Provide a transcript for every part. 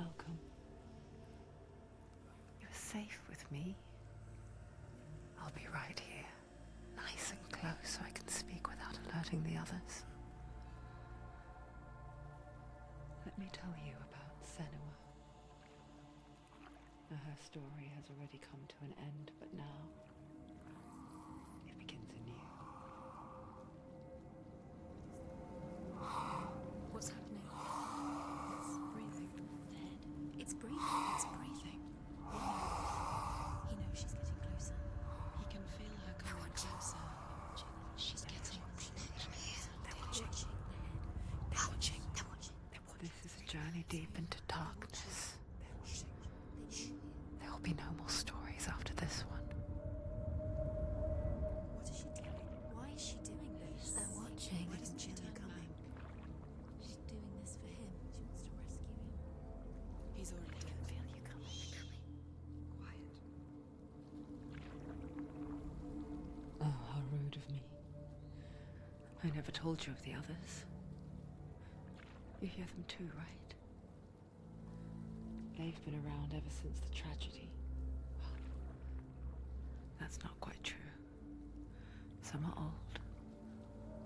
Welcome. You're safe with me. I'll be right here, nice and close so I can speak without alerting the others. Let me tell you about Senua. Now, her story has already come to an end, but now it begins anew. What's happening? It's breathing. The head. It's breathing. It's breathing. He knows she's getting closer. He can feel her coming closer. She's getting closer. They're watching. They're watching. They're watching. This is a journey deep into darkness. There will be no more stories after this one. What is she doing? Why is she doing this? They're watching. Why doesn't she turn coming? She's doing this for him. She wants to rescue him. He's already dead. I feel you coming. Quiet. Oh, how rude of me. I never told you of the others. You hear them too, right? They've been around ever since the tragedy. Well, that's not quite true. Some are old,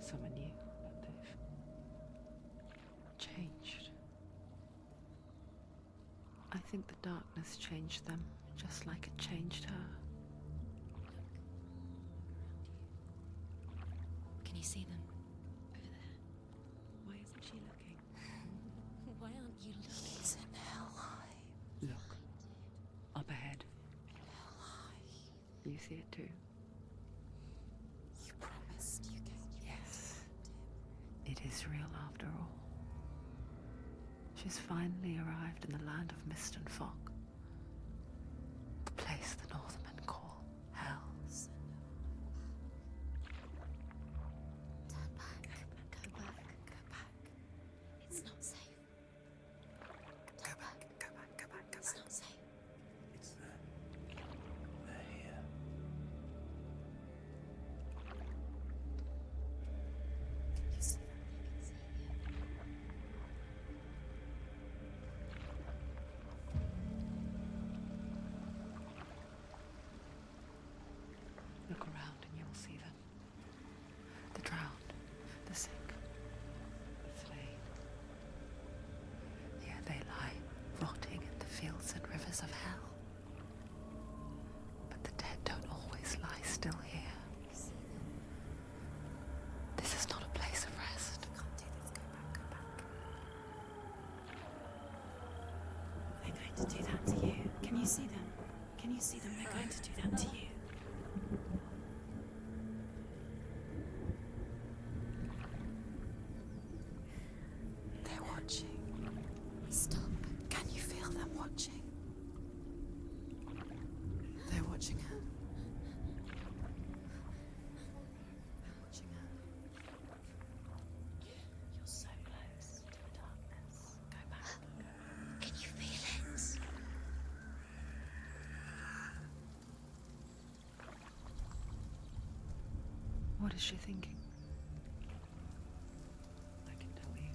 some are new, but they've changed. I think the darkness changed them, just like it changed her. Can you see them? Over there. Why isn't she looking? Why aren't you looking? He's in Hellblade. Look, up ahead. You see it too? You promised you gave. Yes. It is real after all. She's finally arrived in the land of mist and fog. The place the Northmen call Hell. Turn back. Go back. Go back. It's not safe. Go back, go back, go back, go It's back. not safe. It's them. They're here. You see them? I can see you. Look around and you'll see them. The drowned, the sick, the slain. Here they lie, rotting in the fields and rivers of hell. But the dead don't always lie still here. You see them? This is not a place of rest. You can't do this. Go back. Go back. They're going to do that to you. Can you see them? Can you see them? They're going to do that to you. They're watching. Stop. Can you feel them watching? They're watching her. They're watching her. You're so close to the darkness. Go back. Can you feel it? What is she thinking? I can tell you.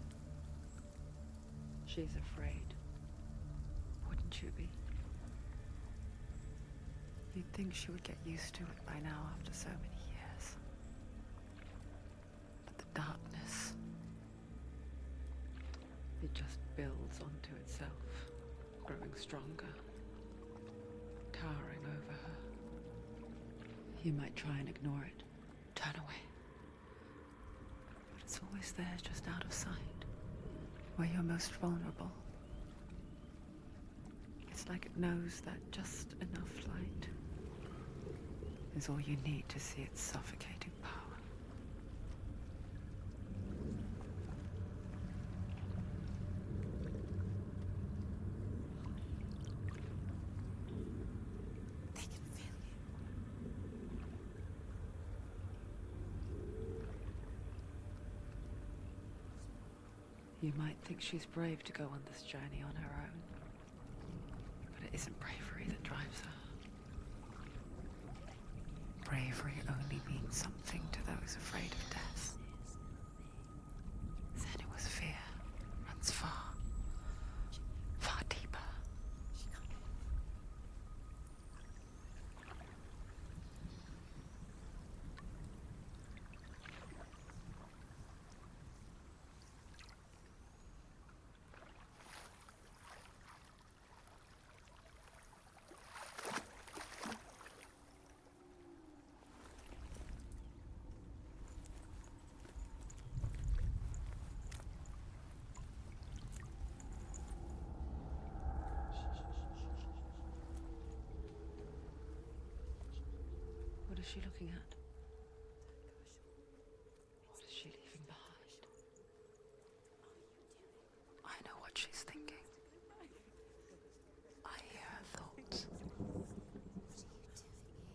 She's afraid. Wouldn't you be? You'd think she would get used to it by now after so many years. But the darkness, it just builds onto itself, growing stronger, towering over her. You might try and ignore it, turn away. But it's always there, just out of sight, where you're most vulnerable. It's like it knows that just enough light is all you need to see its suffocating power. They can feel you. You might think she's brave to go on this journey on her own, but it isn't bravery that drives her. Bravery only means something to those afraid of death. Senua's fear runs far, far deeper. is she looking at? What is she leaving behind? I know what she's thinking. I hear her thoughts.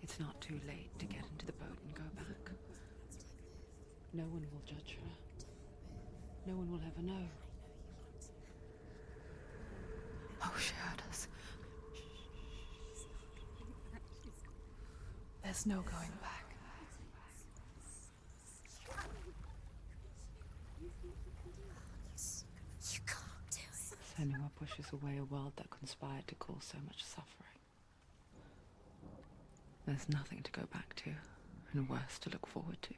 It's not too late to get into the boat and go back. No one will judge her. No one will ever know. Oh, she heard us. There's no going back. You can't do it. Senua pushes away a world that conspired to cause so much suffering. There's nothing to go back to, and worse to look forward to.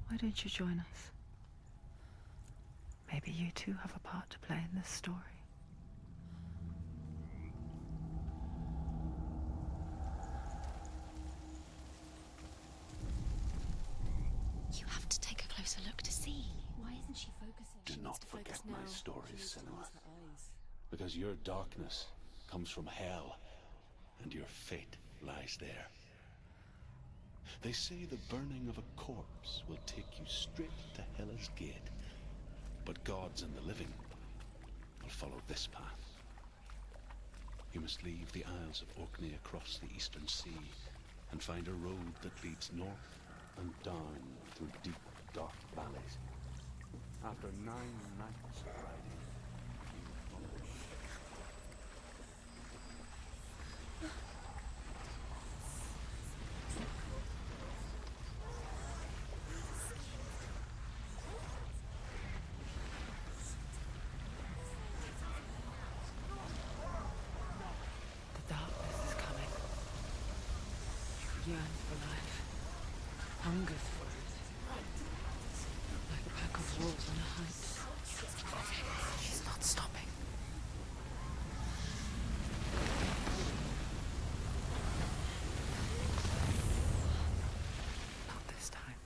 Why don't you join us? Maybe you too have a part to play in this story. You have to take a closer look to see. Why isn't she focusing? Do She not needs to forget focus my now. stories, Senua. Because your darkness comes from hell, and your fate lies there. They say the burning of a corpse will take you straight to Hela's gate. But gods and the living will follow this path. You must leave the Isles of Orkney across the eastern sea and find a road that leads north and down through deep, dark valleys. After 9 nights of riding, you will follow it. The darkness is coming. Yearns for life. Hungers for it. Like a pack of wolves on a hunt. She's not stopping. Not this time.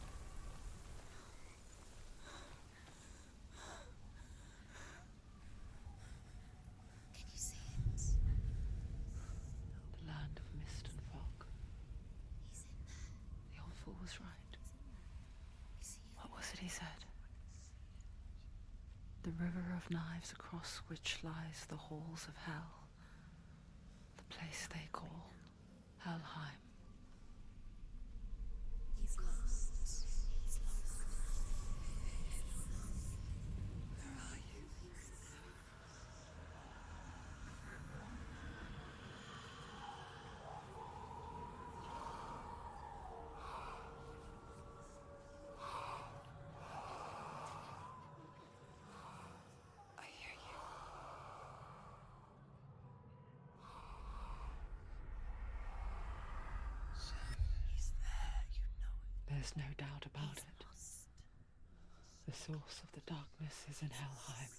Can you see it? The land of mist and fog. He's in there. The old fool was right. You see it? What was it he said? The river of knives across which lies the halls of hell. The place they call Helheim. He's lost. He's lost. Where are you? I hear you. He's there, you know it. There's no doubt about it. Lost. The source of the darkness is in Helheim,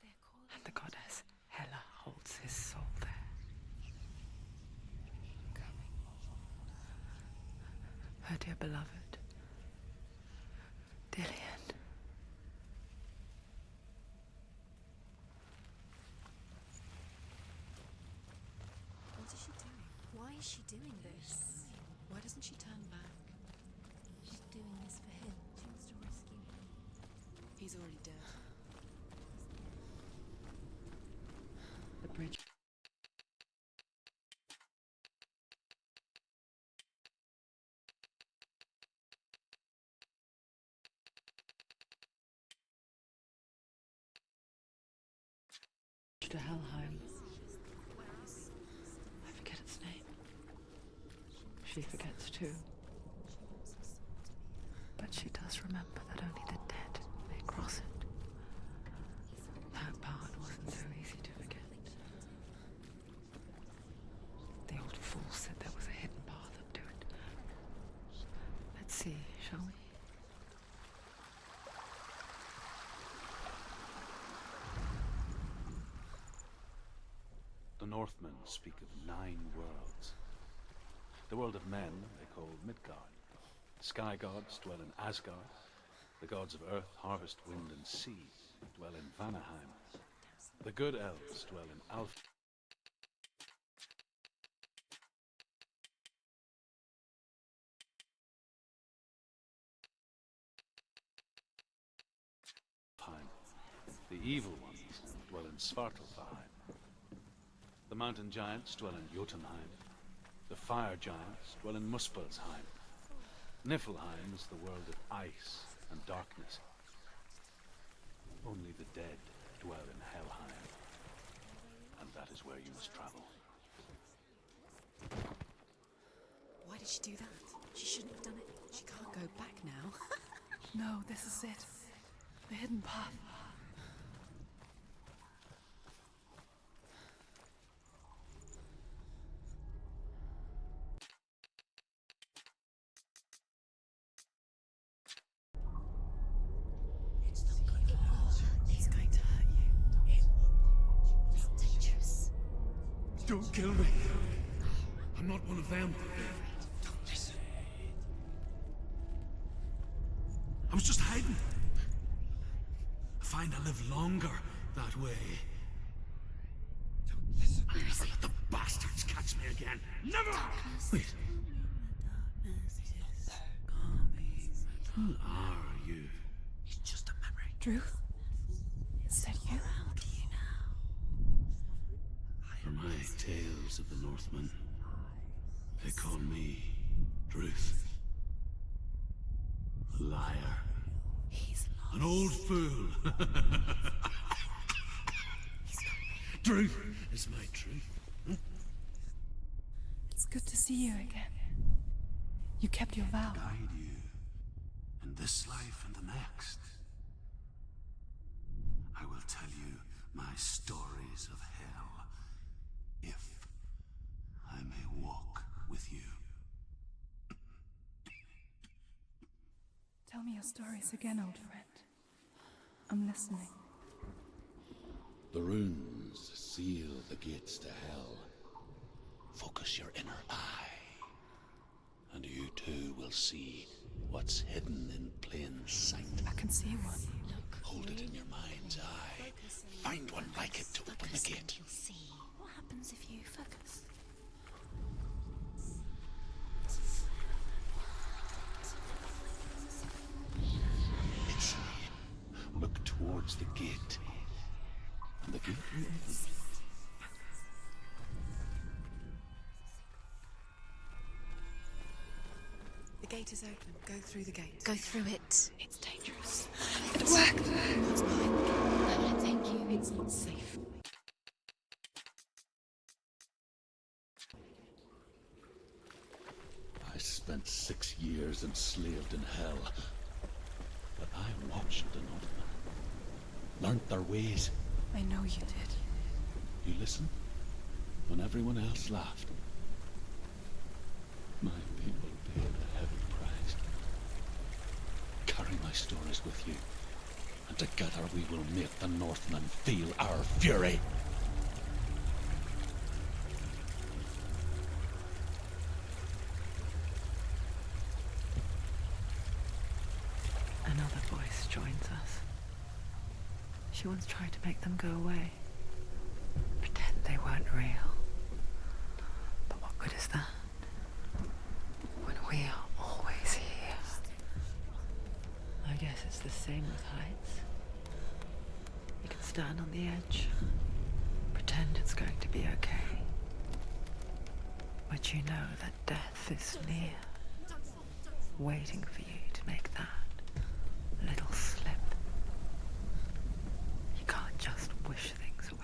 They're calling and the goddess Hela holds his soul there. Her dear beloved, Dillian. What is she doing? Why is she doing this? Why doesn't she turn back? She's doing this for him. She wants to rescue him. He's already dead. The bridge. To Helheim. I forget its name. She forgets too. But she does remember that only the dead may cross it. That part wasn't so easy to forget. The old fool said there was a hidden path up to it. Let's see, shall we? The Northmen speak of 9 worlds. The world of men they call Midgard. The sky gods dwell in Asgard. The gods of earth, harvest, wind, and sea dwell in Vanaheim. The good elves dwell in Alf. evil ones dwell in Svartalfheim. The mountain giants dwell in Jotunheim. The fire giants dwell in Muspelheim. Niflheim is the world of ice and darkness. Only the dead dwell in Helheim. And that is where you must travel. Why did she do that? She shouldn't have done it. She can't go back now. No, this is it. The hidden path. It's not going to hurt. It's going to hurt you. It's dangerous. Don't kill me. I'm not one of them. Don't listen. I was just hiding. I find I live longer that way. Don't listen. I'll never let the bastards catch me again. Never! Wait. Who are you? It's just a memory. Drew? Is that you? Around you now. For my tales of the Northmen, they call me Druth. A liar. He's lost. An old fool. Truth is my truth. It's good to see you again. You kept your vow. Guide you in this life and the next. I will tell you my stories of hell, if I may walk with you. Tell me your stories again, old friend. I'm listening. The runes seal the gates to hell. Focus your inner eye, and you too will see what's hidden in plain sight. I can see one. Look. Hold it in your mind's eye. Find one like it to open the gate. You'll see. What happens if you focus? It's look towards the gate. And the gate will open. The gate is open. Go through the gate. Go through it. It's dangerous. It worked. What's behind the gate? No, thank you. It's not safe. I spent 6 years enslaved in hell. But I watched the Northmen. Learned their ways. I know you did. You listened when everyone else laughed. My people paid a heavy price. Carry my stories with you, and together we will make the Northmen feel our fury. Another voice joins us. She once tried to make them go away. Pretend they weren't real. But what good is that? When we are always here. I guess it's the same with heights. You can stand on the edge, pretend it's going to be okay. But you know that death is near, waiting for you to make that little slip. You can't just wish things away.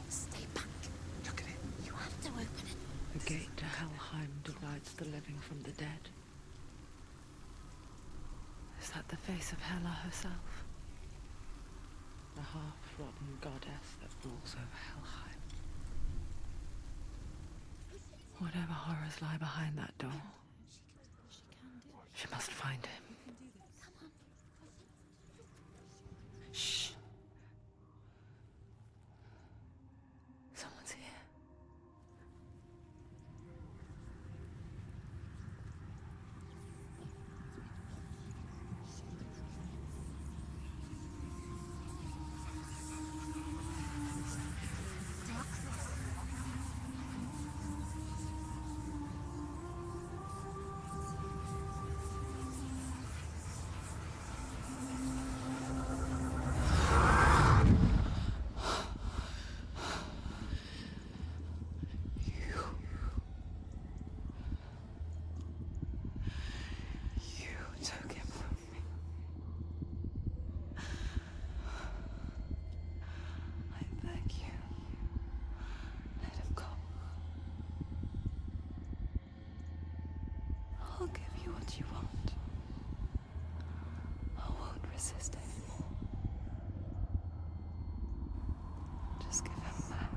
Stay back. Look at it. You have to open it. The gate to Helheim divides the living from the dead. Is that the face of Hela herself? a half-rotten goddess that rules over Helheim. Whatever horrors lie behind that door, she must find him. Shh. Someone's here. Took him from me. I beg you, let him go. I'll give you what you want. I won't resist anymore. Just give him back.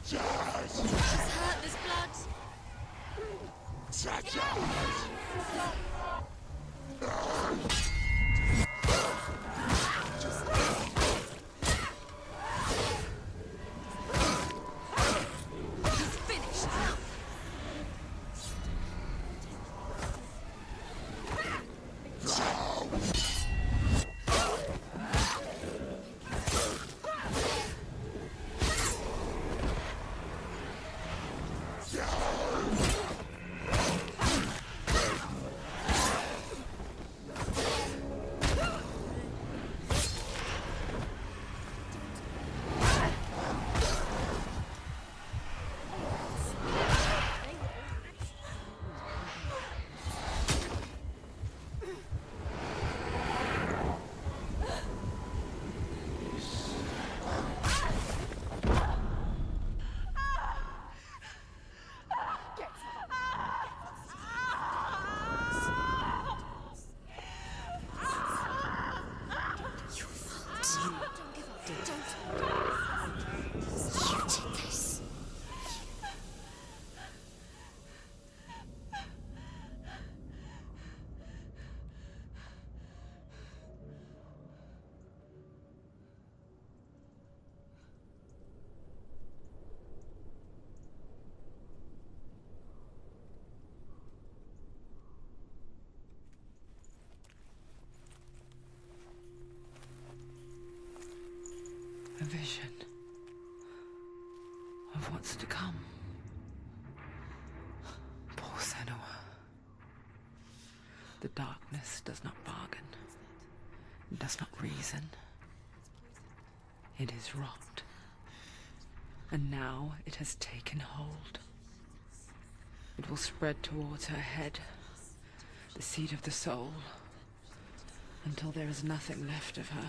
She's hurt, there's blood. He's finished. A vision of what's to come. Poor Senua. The darkness does not bargain. It does not reason. It is rot. And now it has taken hold. It will spread towards her head, the seat of the soul, until there is nothing left of her.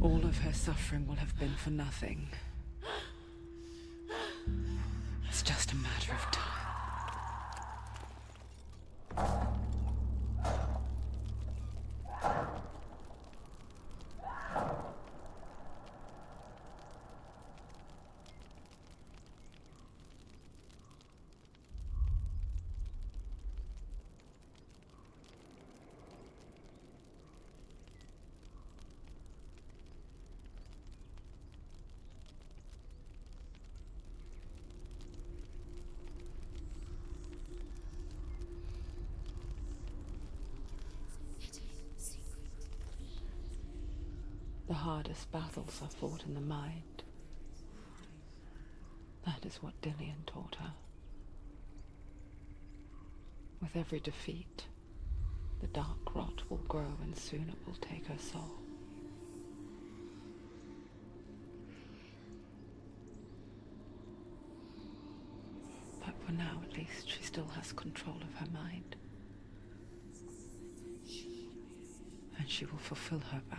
All of her suffering will have been for nothing. It's just a matter of time. The hardest battles are fought in the mind. That is what Dillian taught her. With every defeat, the dark rot will grow and soon it will take her soul. But for now, at least, she still has control of her mind. And she will fulfill her vow,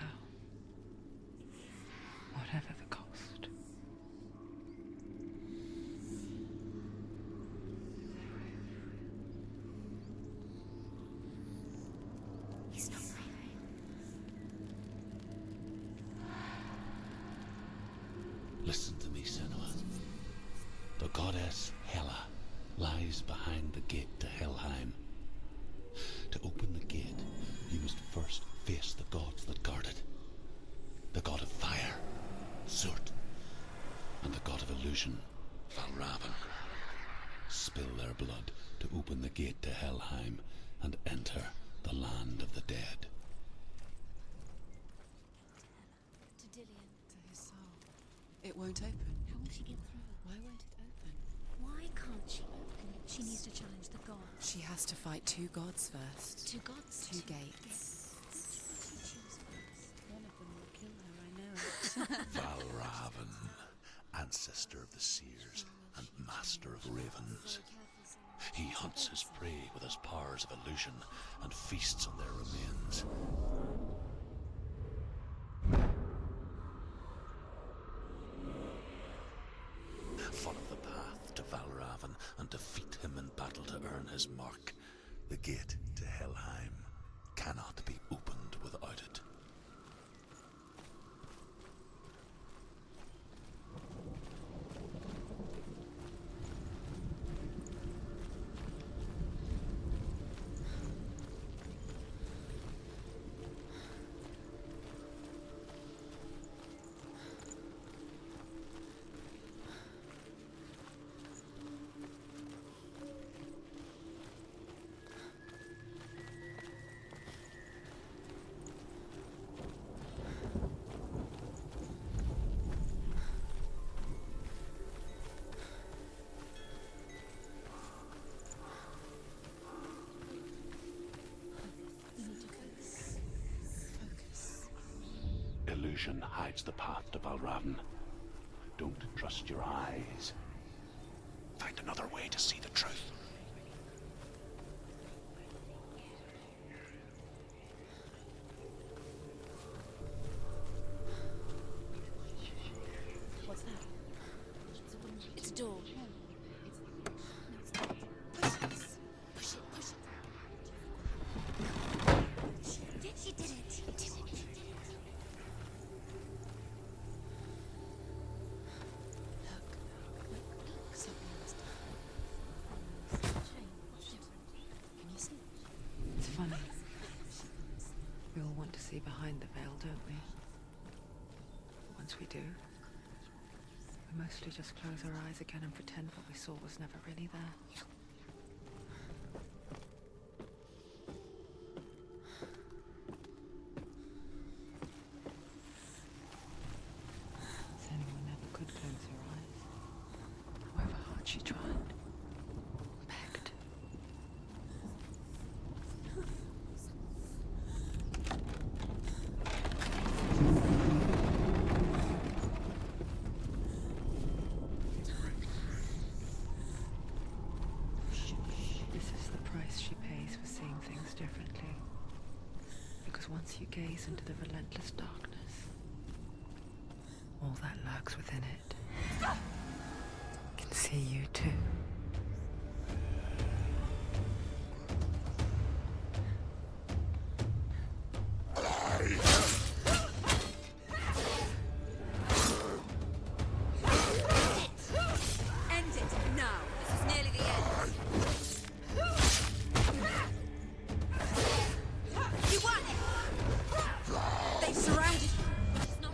whatever the cost. He's not right. Listen to me, Senua. The goddess Hela lies behind the gate to Helheim. To open the gate, you must first face the gods that guard it. The god of fire, Surt, and the god of illusion, Valravn. Spill their blood to open the gate to Helheim and enter the land of the dead. To Dillian. To his soul. It won't open. How will she get through? Why won't it open? Why can't she open it? She needs to challenge the gods. She has to fight 2 gods first. 2 gods? 2 gates. What she choose first? One of them will kill her, I know. Valravn, ancestor of the seers and master of ravens. He hunts his prey with his powers of illusion and feasts on their remains. Follow the path to Valravn and defeat him in battle to earn his mark. The gate to Helheim cannot be opened without it. Illusion hides the path to Valravn. Don't trust your eyes. Find another way to see the truth. What's that? It's a door. Push it. Push it. She did it. She did it. It's funny. We all want to see behind the veil, don't we? But once we do, we mostly just close our eyes again and pretend what we saw was never really there. Senua never could close her eyes, however hard she tried. Begged. This is the price she pays for seeing things differently. Because once you gaze into the relentless darkness, all that lurks within it can see you too. End it now. This is nearly the end. You won it. They've surrounded you. It's not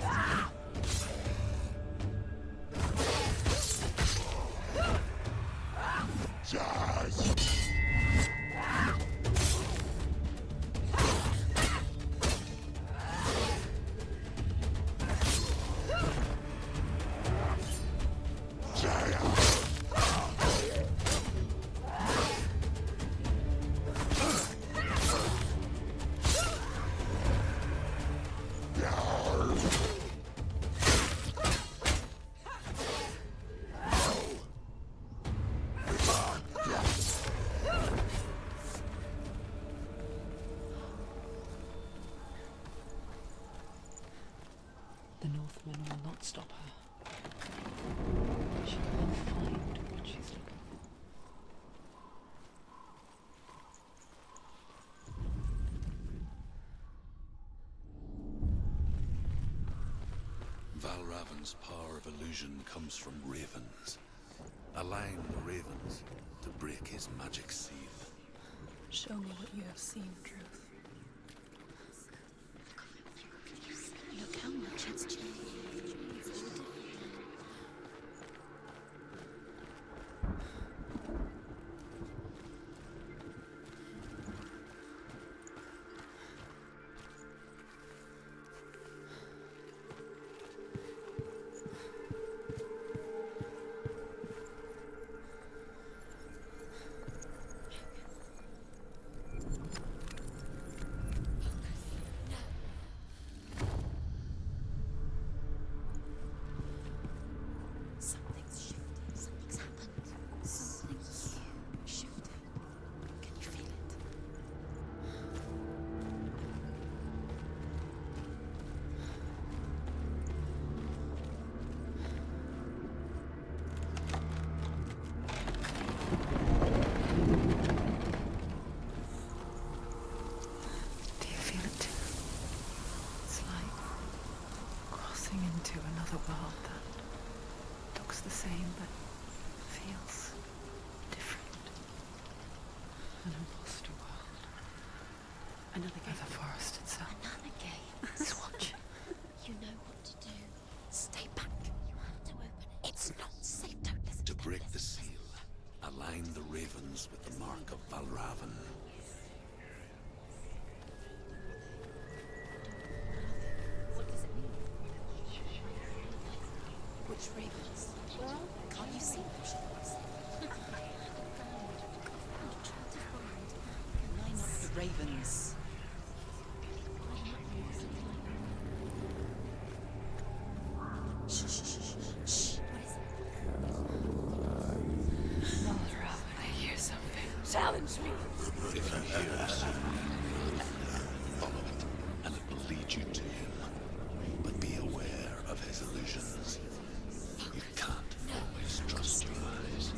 The Northmen will not stop her. She will find what she's looking for. Valravan's power of illusion comes from ravens. Align the ravens to break his magic seal. Show me what you have seen, Truth. Look how much it's changed. It's all different. Something's shifted. Something's happened. Something huge shifted. Can you feel it? Do you feel it too? It's like crossing into another world that looks the same but feels different. An imposter world. Another game. The forest itself. Another game. It's watching. You know what to do. Stay back. You have to open it. It's not safe. Don't listen To them, break the listen. seal, align the ravens with the mark of Valravan. What does it mean? Which ravens? Can't you see them? Line up the ravens. Shh, shh, shh, shh, shh. What is it? Valravan, I hear something. Challenge me! If you hear the sound, follow it, and it will lead you to him. But be aware of his illusions. You can't always trust your eyes.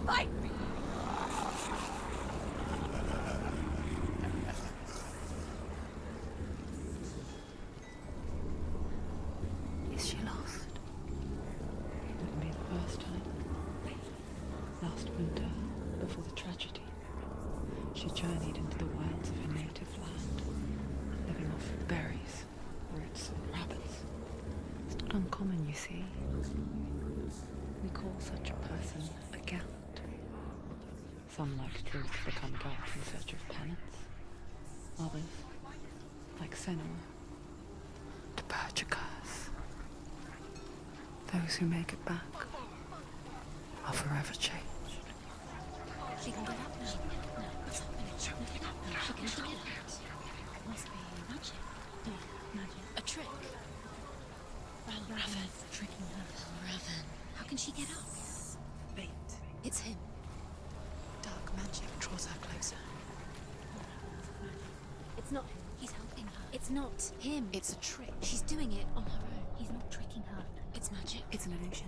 Fight me! Is she lost? It wouldn't be the first time. Last winter, before the tragedy, she journeyed into the wilds of her native land, living off berries, roots, and rabbits. It's not uncommon, you see. We call such a person a gallant. Some, like Truth, become gods in search of penance. Others, like Senua, to purge a curse. Those who make it back are forever changed. She can get up now. No, what's happening? She can get up now. She can get up. Must be magic. Yeah, magic. A trick. Valravan tricking her. Valravan. How can she get up? Bait. It's him. Dark magic draws her closer. It's not him. He's helping her. It's not him. It's a trick. She's doing it on her own. He's not tricking her. It's magic. It's an illusion.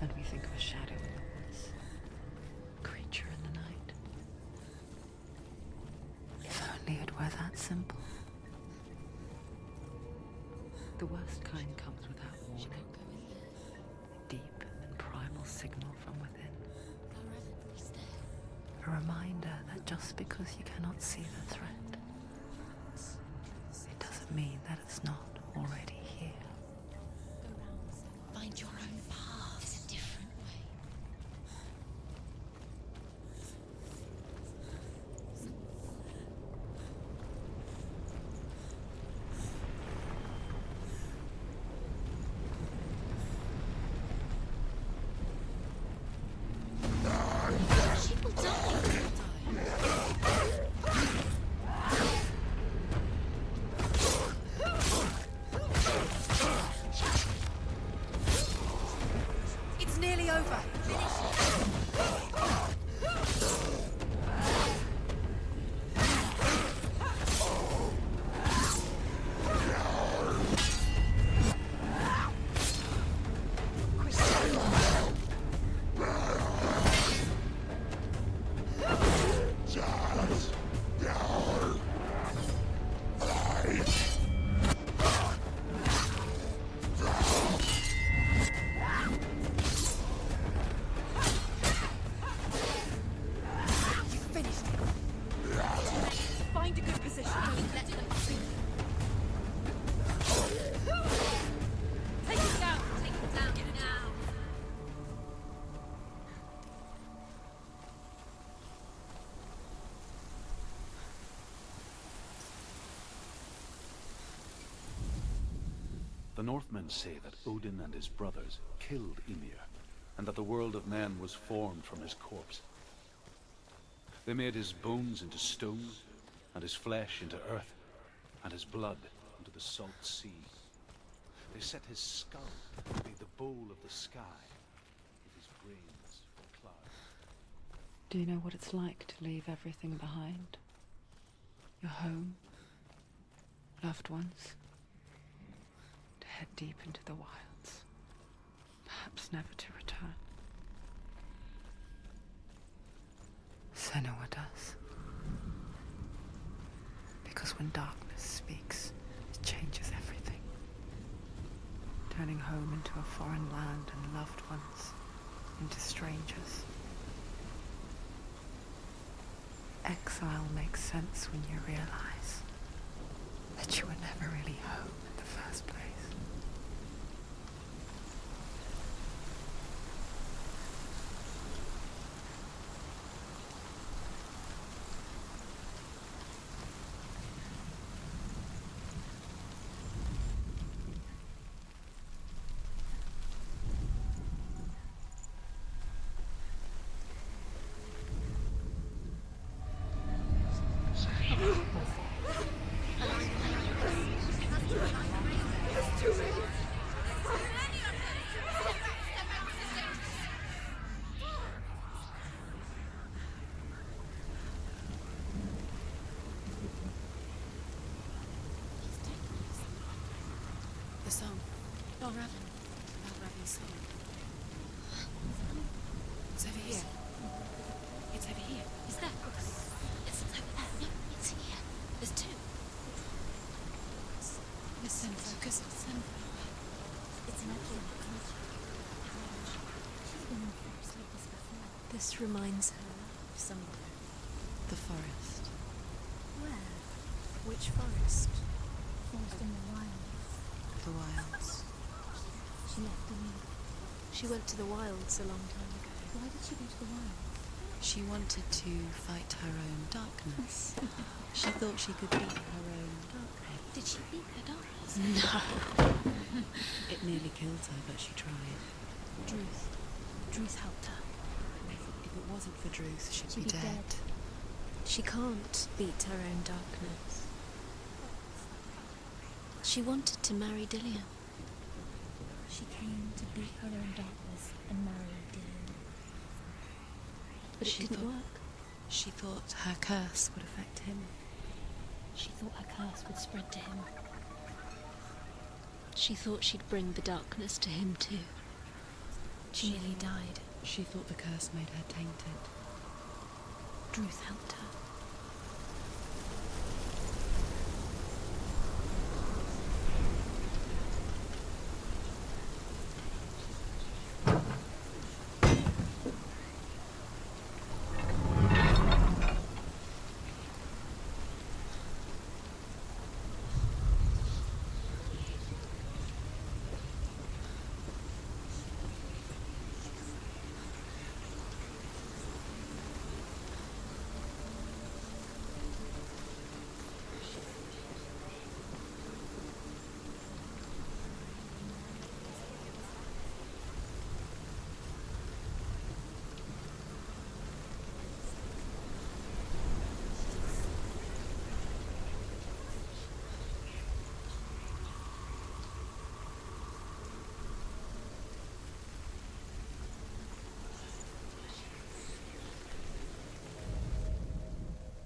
And we think of a shadow in the woods, a creature in the night. If only it were that simple. The worst kind comes without warning. A deep and primal signal from within. A reminder that just because you cannot see the threat, it doesn't mean that it's not already here. Find your own path. There's a different way. She will die. It's nearly over. Find a good position. Let them see. Take it down. Take it down now. The Northmen say that Odin and his brothers killed Ymir, and that the world of men was formed from his corpse. They made his bones into stone, and his flesh into earth, and his blood into the salt sea. They set his skull to be the bowl of the sky, with his brains for clouds. Do you know what it's like to leave everything behind? Your home, loved ones, to head deep into the wilds, perhaps never to return. Senua does. Because when darkness speaks, it changes everything. Turning home into a foreign land and loved ones into strangers. Exile makes sense when you realize that you were never really home in the first place. The song. Raven. Raven's song. It's over here. It's over here. Is that? It's over there. No, it's here. There's two. Listen, focus. Listen. It's an echo. This reminds her of somewhere. The forest. Where? Which forest? Forest in the wild. The wilds. She left the wind. She went to the wilds a long time ago. Why did she go to the wilds? She wanted to fight her own darkness. She thought she could beat her own darkness. Did she beat her darkness? No. It nearly killed her, but she tried. Druth helped her. If it wasn't for Druth, she'd be dead. She can't beat her own darkness. She wanted to marry Dillian. She came to beat her own darkness and marry Dylan. But it She didn't thought- work. She thought her curse would affect him. She thought her curse would spread to him. She thought she'd bring the darkness to him too. She nearly died. She thought the curse made her tainted. Druth helped her.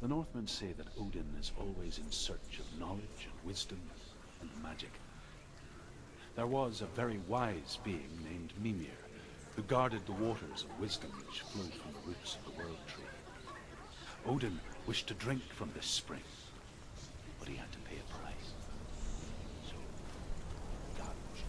The Northmen say that Odin is always in search of knowledge and wisdom and magic. There was a very wise being named Mimir, who guarded the waters of wisdom which flowed from the roots of the World Tree. Odin wished to drink from this spring, but he had to pay a price. So, God was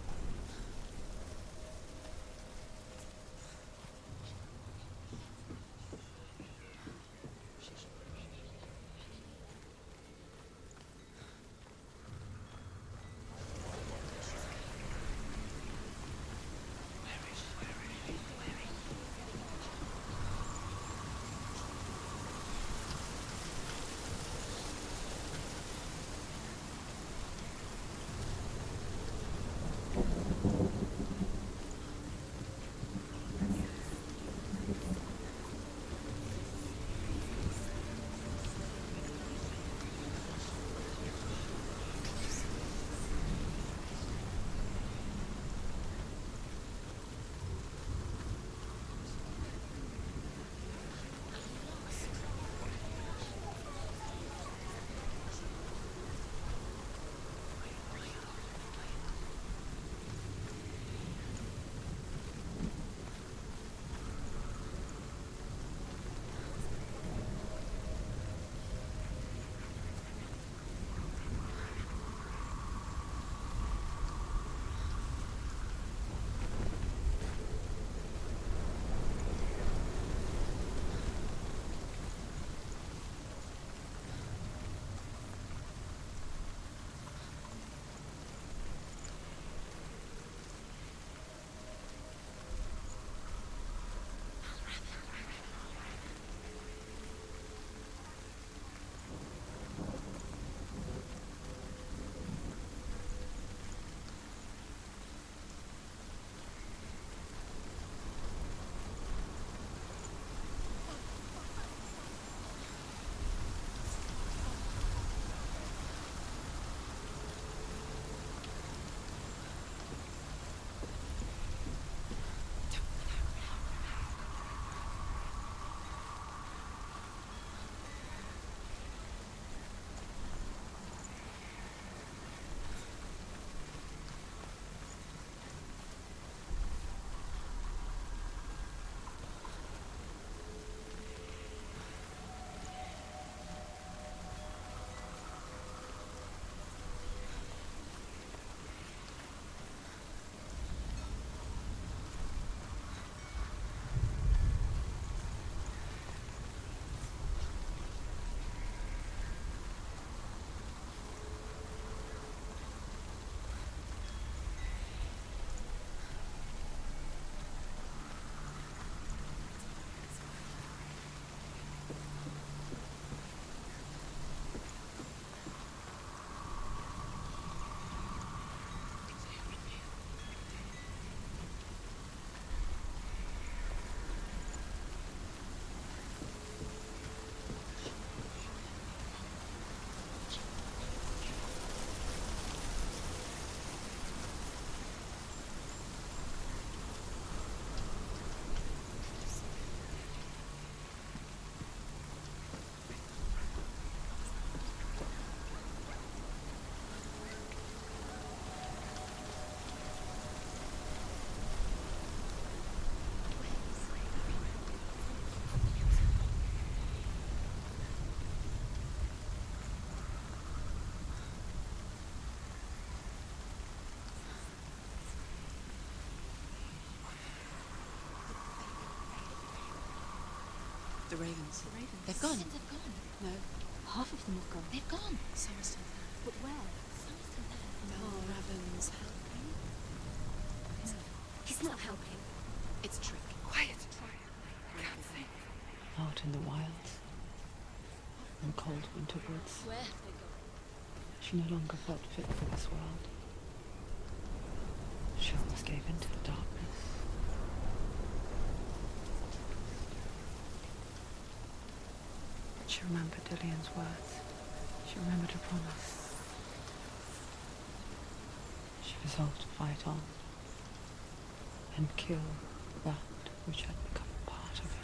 The ravens. The ravens. They've gone. They've gone. No. Half of them have gone. They've gone. Some are still there. But where? Some are still there. Val Raven's helping. He's not helping. It's a trick. Quiet. I can't think. Out in the wilds, in cold winter woods, Where have they gone? she no longer felt fit for this world. She almost gave in to the darkness. But she remembered Dillian's words. She remembered her promise. She resolved to fight on and kill that which had become part of her.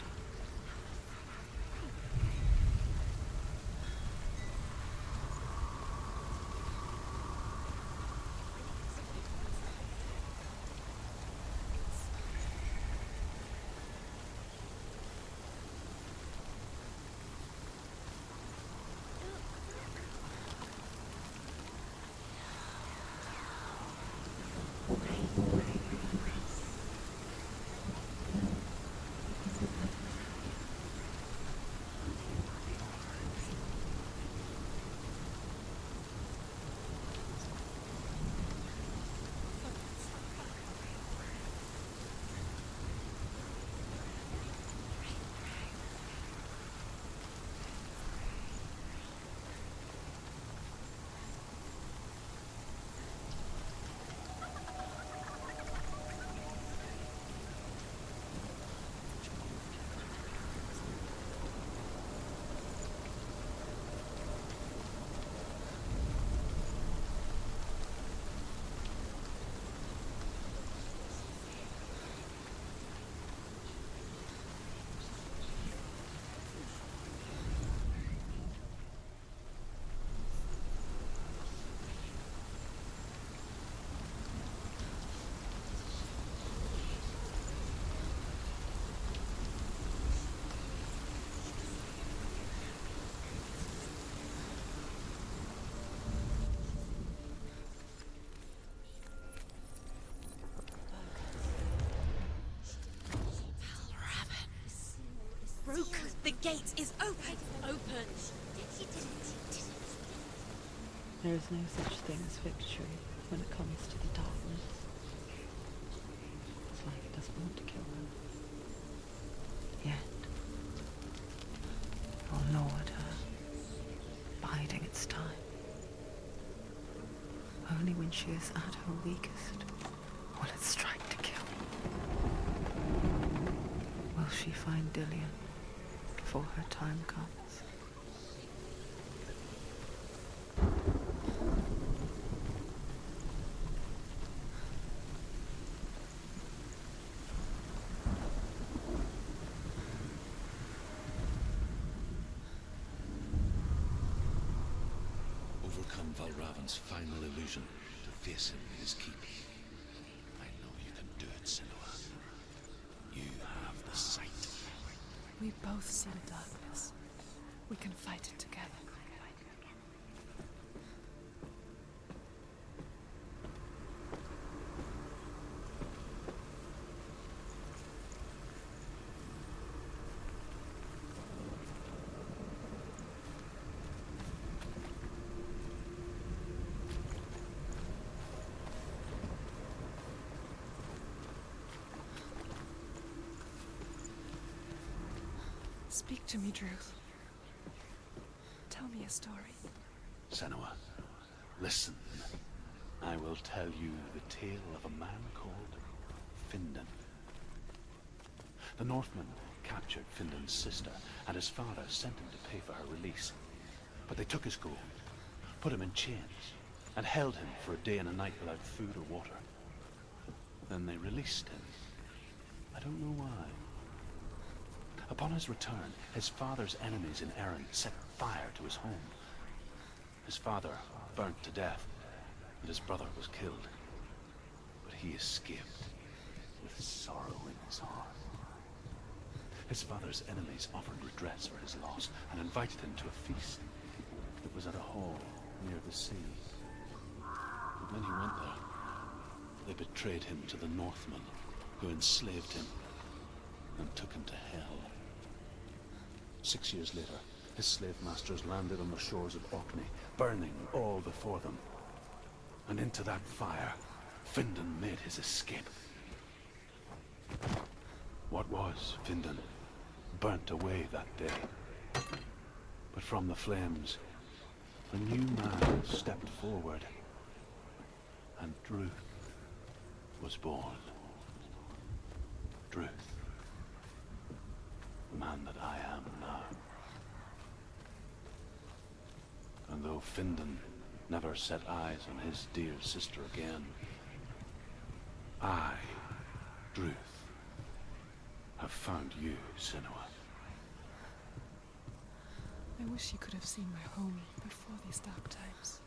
Broken. The gate is open. Open. There is no such thing as victory when it comes to the darkness. It's like it doesn't want to kill her. Yet, it will gnaw at her, biding its time. Only when she is at her weakest will it strike to kill. Will she find Dillian before her time comes? Overcome Valravan's final illusion to face him in his keep. I know you can do it, Senua. You have the sight. We both see the darkness. We can fight it together. Speak to me, Druth. Tell me a story. Senua, listen. I will tell you the tale of a man called Findan. The Northmen captured Findan's sister, and his father sent him to pay for her release. But they took his gold, put him in chains, and held him for a day and a night without food or water. Then they released him. I don't know why. Upon his return, his father's enemies in Erin set fire to his home. His father burnt to death, and his brother was killed. But he escaped with sorrow in his heart. His father's enemies offered redress for his loss and invited him to a feast. It was at a hall near the sea. But when he went there, they betrayed him to the Northmen, who enslaved him and took him to hell. 6 years later, his slave masters landed on the shores of Orkney, burning all before them. And into that fire, Findan made his escape. What was Findan burnt away that day. But from the flames, a new man stepped forward, and Druth was born. Druth, the man that I am now. And though Findan never set eyes on his dear sister again, I, Druth, have found you, Senua. I wish you could have seen my home before these dark times.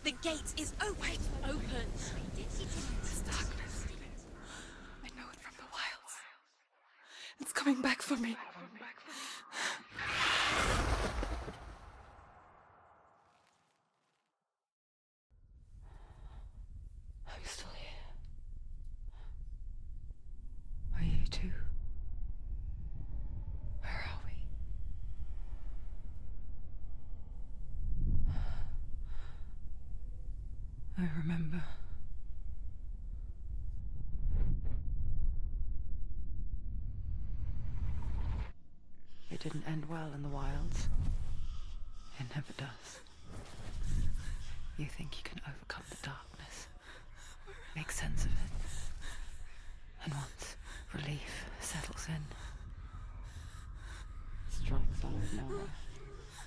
The gate is open. This darkness. I know it from the wilds. It's coming back for me. I'm still here. Are you too? Where are we? I remember. It didn't end well in the wilds. It never does. You think you can overcome the darkness, make sense of it, and once relief settles in, strikes out of nowhere,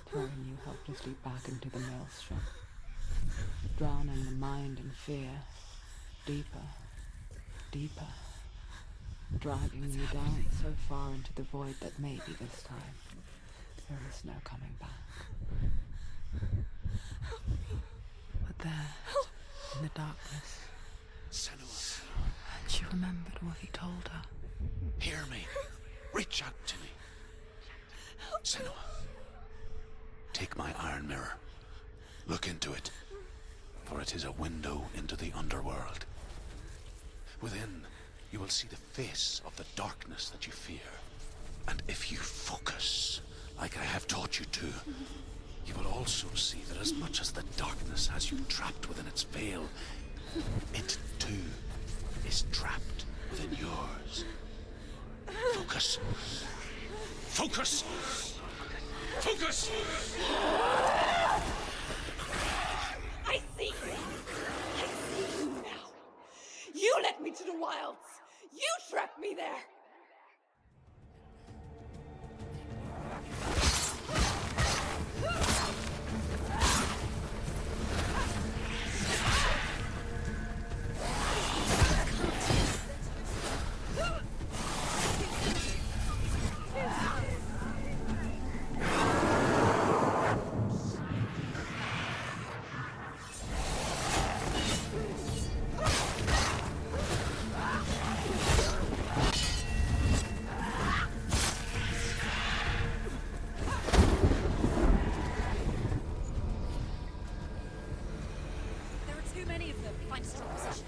throwing you helplessly back into the maelstrom, drowning the mind in fear, deeper, deeper, dragging you down so far into the void that maybe this time there is no coming back. But there, in the darkness, Senua, and she remembered what he told her. hear me. Reach out to me. Senua, take my iron mirror. Look into it, for it is a window into the underworld. Within, you will see the face of the darkness that you fear. And if you focus, like I have taught you to, you will also see that as much as the darkness has you trapped within its veil, it too is trapped within yours. Focus. Focus! Focus! I see you! I see you now! You led me to the wilds! You trapped me there! There are too many of them. Find a strong position.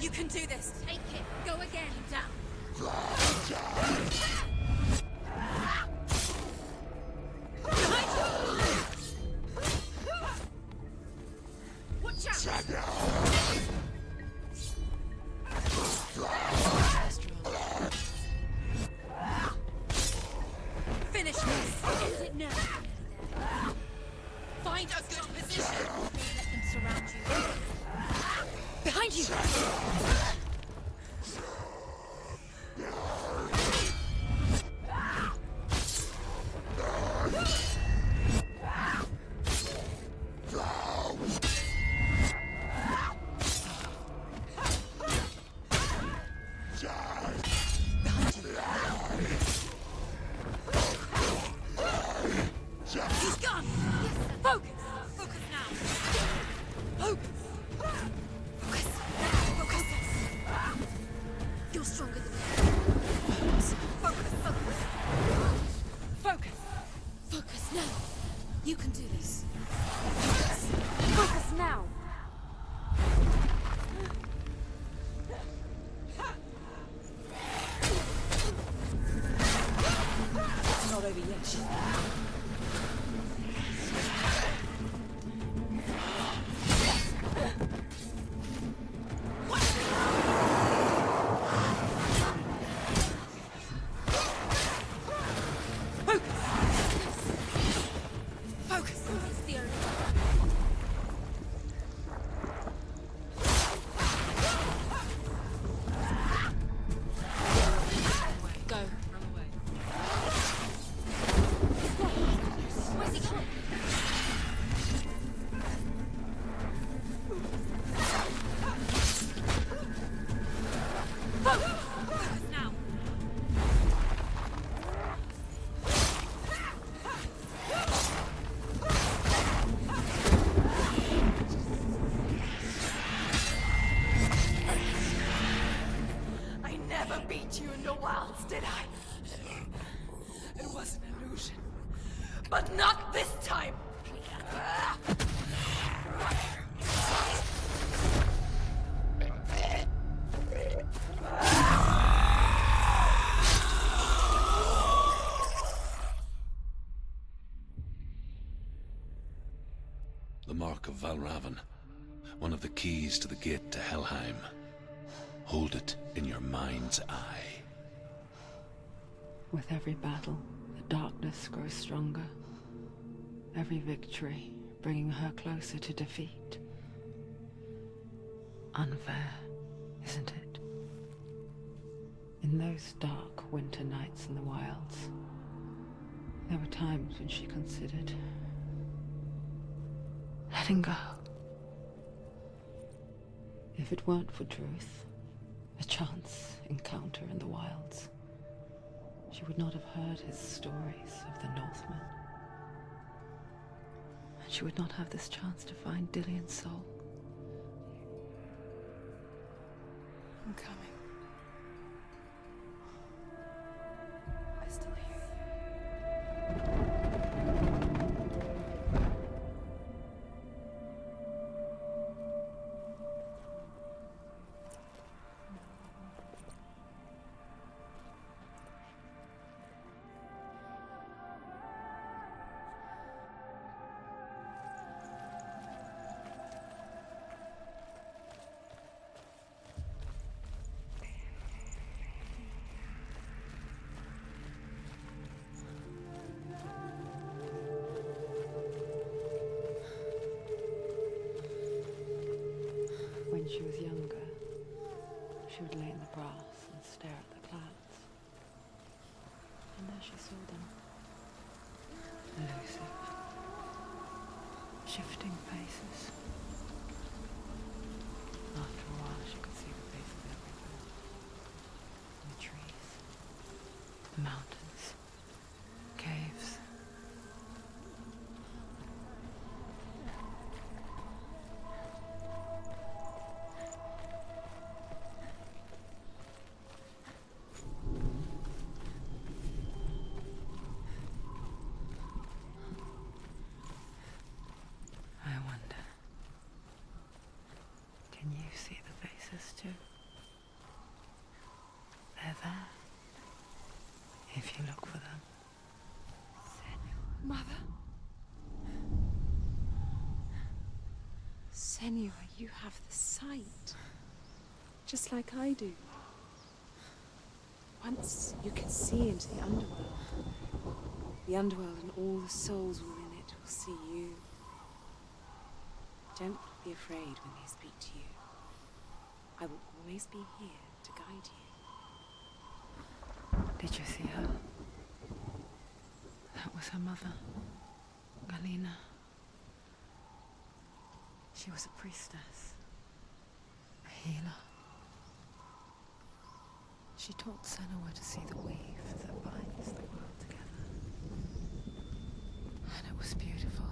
You can do this. Take it. Go again. Down. Behind you. Watch out. Finish this. End it now. Find a good position. Let them surround you. Behind you. He's gone! Focus! Focus now! Focus! Focus! Focus! You're stronger than me. Focus! Focus! Focus! Focus! Focus now! You can do this. Focus! Focus now! It's not over yet. Focus! It's the only Go. Run away. Where's he gone? Focus! Focus now. I never beat you in the wilds, did I? It was an illusion. But not this time! The Mark of Valravan. One of the keys to the gate to Helheim. Hold it in your mind's eye. With every battle, the darkness grows stronger. Every victory bringing her closer to defeat. Unfair, isn't it? In those dark winter nights in the wilds, there were times when she considered letting go. If it weren't for Druth, a chance encounter in the wilds, she would not have heard his stories of the Northmen. And she would not have this chance to find Dillion's soul. I'm coming. I still hear you. When she was younger, she would lay in the grass and stare at the clouds. And there she saw them. Elusive. Shifting faces. After a while, she could see the faces everywhere. In the trees, the mountains, caves. I wonder, can you see the faces too? there. If you look for them. Mother? Senua, you have the sight. Just like I do. Once you can see into the underworld. The underworld and all the souls within it will see you. Don't be afraid when they speak to you. I will always be here to guide you. Did you see her? That was her mother, Galina. She was a priestess, a healer. She taught Senua to see the weave that binds the world together. And it was beautiful.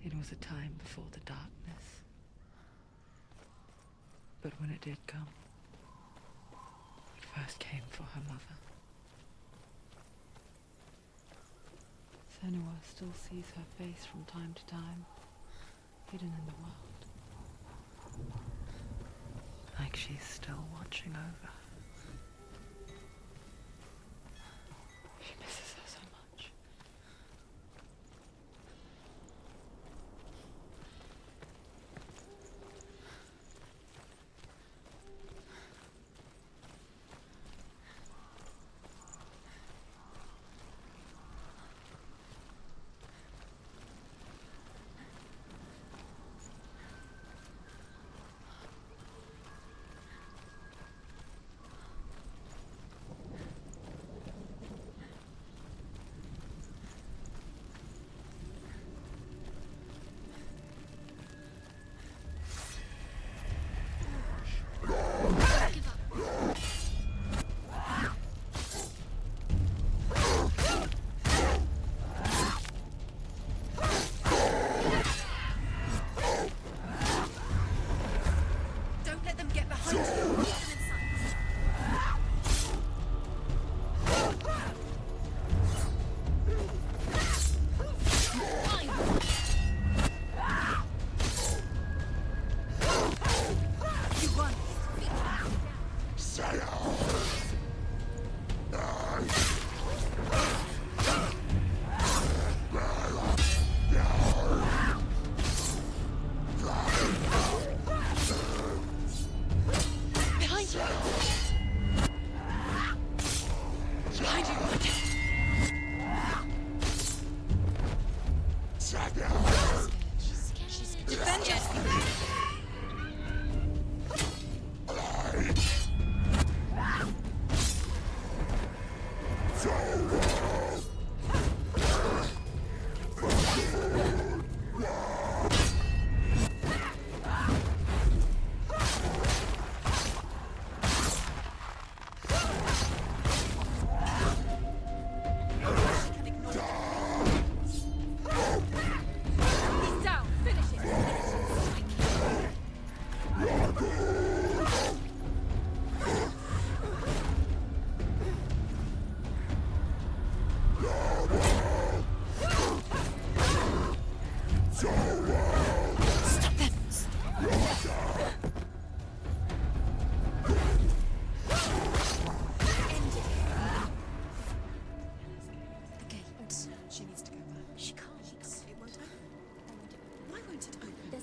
It was a time before the darkness. But when it did come, it first came for her mother. Senua still sees her face from time to time, hidden in the world. Like she's still watching over her. She misses her so much.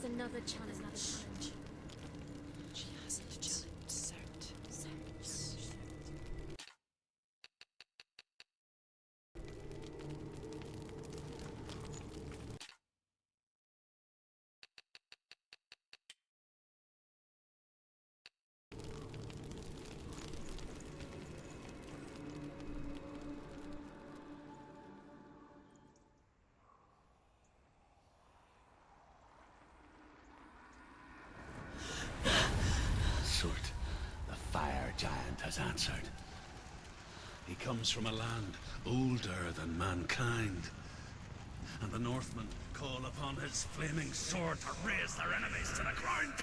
Another challenge, another challenge. She hasn't challenged Cert. The fire giant has answered. He comes from a land older than mankind. And the Northmen call upon his flaming sword to raise their enemies to the ground.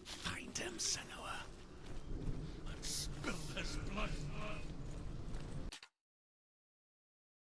Find him, Senua.